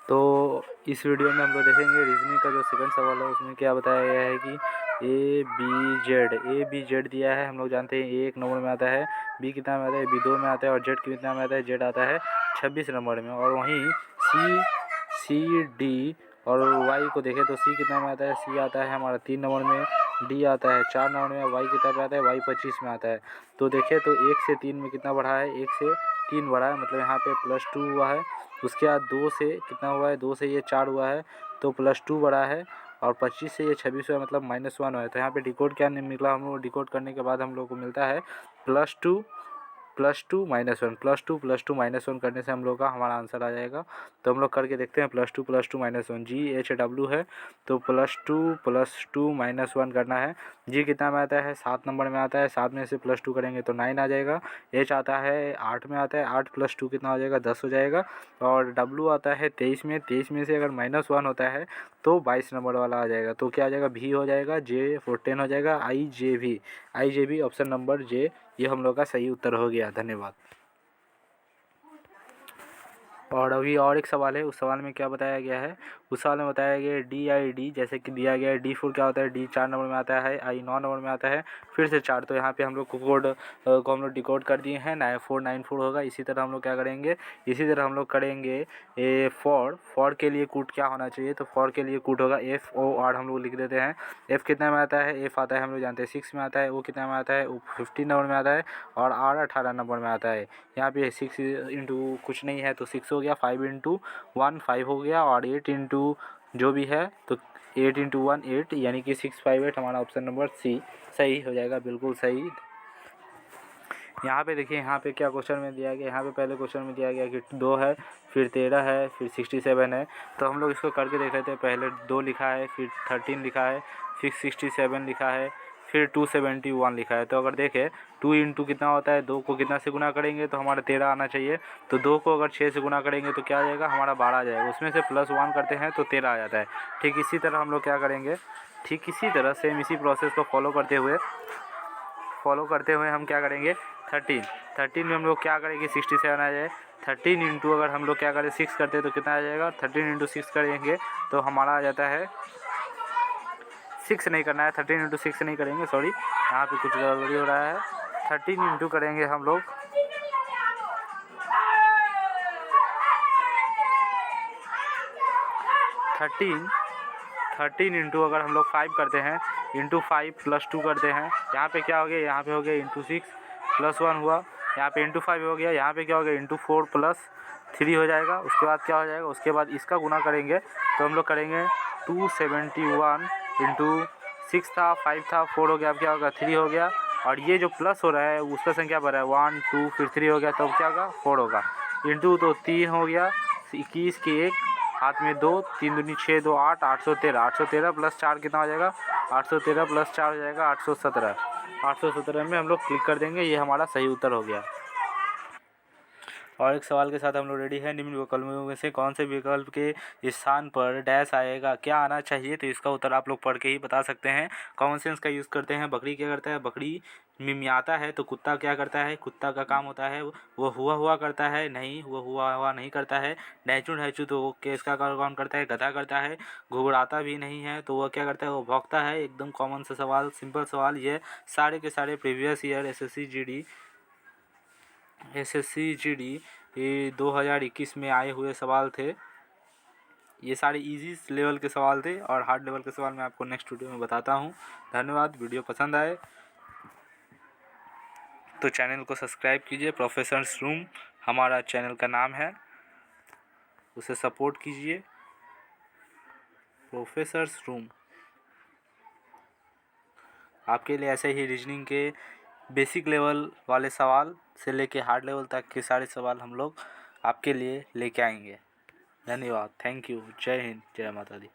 तो इस वीडियो में हम लोग देखेंगे रीजनिंग का जो सेकंड सवाल है उसमें क्या बताया गया है कि ए बी जेड दिया है। हम लोग जानते हैं ए 1 नंबर में आता है, बी कितना में आता है, बी 2 में आता है और जेड कितना में आता है, जेड आता है 26 नंबर में। और वहीं सी डी और वाई को देखें तो सी कितना में आता है, सी आता है हमारा 3 नंबर में, डी आता है 4 नंबर में, वाई कितना में आता है, वाई 25 में आता है। तो देखिए तो 1 से 3 में कितना बढ़ा है, 1 से 3 बढ़ा है, मतलब यहाँ पे +2 हुआ है। उसके बाद 2 से कितना हुआ है, 2 से ये 4 हुआ है तो +2 बढ़ा है, और 25 से ये 26 हुआ मतलब -1 हुआ है। तो यहाँ पे डिकोड क्या नहीं मिला हम लोग, डिकोड करने के बाद हम लोग को मिलता है +2 +2 -1, +2 -1 करने से हम लोग का हमारा आंसर आ जाएगा। तो हम लोग करके देखते हैं। +2 -1 GHW है, तो +2 -1 करना है। जी कितना में आता है, 7 नंबर में आता है, 7 में से +2 करेंगे तो 9 आ जाएगा। H आता है 8 में आता है, 8 + 2 कितना हो जाएगा, 10 हो जाएगा। और W आता है 23 में, 23 में से अगर -1 होता है तो 22 नंबर वाला आ जाएगा। तो क्या आ जाएगा, V हो जाएगा, J 14 हो जाएगा, IJV ऑप्शन नंबर J ये हम लोग का सही उत्तर हो गया। धन्यवाद। और अभी और एक सवाल है, उस सवाल में क्या बताया गया है, उस सवाल में बताया गया है DID, जैसे कि दिया गया है D4 क्या होता है, D 4 नंबर में आता है, I 9 नंबर में आता है, फिर से 4। तो यहाँ पे हम लोग कोड को हम लोग डिकोड कर दिए हैं, 9494 होगा। इसी तरह हम लोग क्या करेंगे, इसी तरह हम लोग करेंगे फॉर के लिए कूट क्या होना चाहिए, तो फॉर के लिए कूट होगा FOR, हम लोग लिख देते हैं। F कितना में आता है, F आता है हम लोग जानते हैं 6 में आता है, O कितना में आता है, O 15 नंबर में आता है, और R 18 नंबर में आता है। यहाँ पे 6 इंटू कुछ नहीं है तो 6 हो गया, 5 इंटू 1 5 हो गया, और 8 इंटू जो भी है तो 8 इंटू 1 8, यानी कि 658 हमारा ऑप्शन नंबर C सही हो जाएगा, बिल्कुल सही। यहाँ पे देखिए, यहाँ पे क्या क्वेश्चन में दिया गया, यहाँ पे पहले क्वेश्चन में दिया गया कि 2 है, फिर 13 है, फिर 67 है। तो हम लोग इसको करके देख लेते हैं। पहले 2 लिखा है, फिर 13 लिखा है, फिर 67 लिखा है, फिर 271 लिखा है। तो अगर देखें 2 इंटू कितना होता है, 2 को कितना से गुना करेंगे तो हमारा 13 आना चाहिए। तो 2 को अगर 6 से गुना करेंगे तो क्या आ जाएगा, हमारा 12 आ जाएगा। उसमें से +1 करते हैं तो 13 आ जाता है। ठीक इसी तरह हम लोग क्या करेंगे, ठीक इसी तरह सेम इसी प्रोसेस को फॉलो करते हुए हम क्या करेंगे, 13 में हम लोग क्या करेंगे, 67 आ जाए। 13 इंटू अगर हम लोग क्या करें 6 करते हैं तो कितना आ जाएगा, 13 इंटू 6 करेंगे तो हमारा आ जाता है, 6 नहीं करना है, 13 इंटू 6 नहीं करेंगे, सॉरी यहाँ पे कुछ गड़बड़ी हो रहा है। 13 इंटू करेंगे हम लोग 13 इंटू अगर हम लोग 5 करते हैं, इंटू 5 + 2 करते हैं, यहाँ पे क्या हो गया, यहाँ पे हो गया इंटू 6 + 1 हुआ, यहाँ पे इंटू 5 हो गया, यहाँ पे क्या हो गया इंटू 4 + 3 हो जाएगा। उसके बाद क्या हो जाएगा, उसके बाद इसका गुना करेंगे तो हम लोग करेंगे 271 इंटू 6 था, 5 था, 4 हो गया, अब क्या होगा 3 हो गया। और ये जो प्लस हो रहा है उसका संख्या बढ़ रहा है, 1 2 फिर 3 हो गया, तो क्या होगा 4 होगा। इंटू तो 3 हो गया, 21 के 1 हाथ में 2, 3 दूनी 6 2 8, 813 + 4 कितना हो जाएगा, 813 + 4 हो जाएगा 817 में हम लोग क्लिक कर देंगे। ये हमारा सही उत्तर हो गया। और एक सवाल के साथ हम लोग रेडी है। निम्न विकल्पों में से कौन से विकल्प के स्थान पर डैश आएगा, क्या आना चाहिए, तो इसका उत्तर आप लोग पढ़ के ही बता सकते हैं। कॉमन सेंस का यूज़ करते हैं। बकरी क्या करता है, बकरी मिमियाता है, तो कुत्ता क्या करता है, कुत्ता का काम होता है वो हुआ करता है, नहीं वो हुआ नहीं करता है। ढैचू तो वो किसका कौन करता है, गधा करता है। घुघराता भी नहीं है तो वह क्या करता है, वो भौंकता है। एकदम कॉमन सा सवाल, सिंपल सवाल। ये सारे के सारे प्रीवियस ईयर एसएससी जीडी ये 2021 में आए हुए सवाल थे। ये सारे इजी लेवल के सवाल थे, और हार्ड लेवल के सवाल मैं आपको नेक्स्ट वीडियो में बताता हूँ। धन्यवाद। वीडियो पसंद आए तो चैनल को सब्सक्राइब कीजिए। प्रोफेसर्स रूम हमारा चैनल का नाम है, उसे सपोर्ट कीजिए। प्रोफेसर्स रूम आपके लिए ऐसे ही रीजनिंग के बेसिक लेवल वाले सवाल से लेके हार्ड लेवल तक के सारे सवाल हम लोग आपके लिए लेके आएंगे। धन्यवाद। Thank you. जय हिंद, जय माता दी।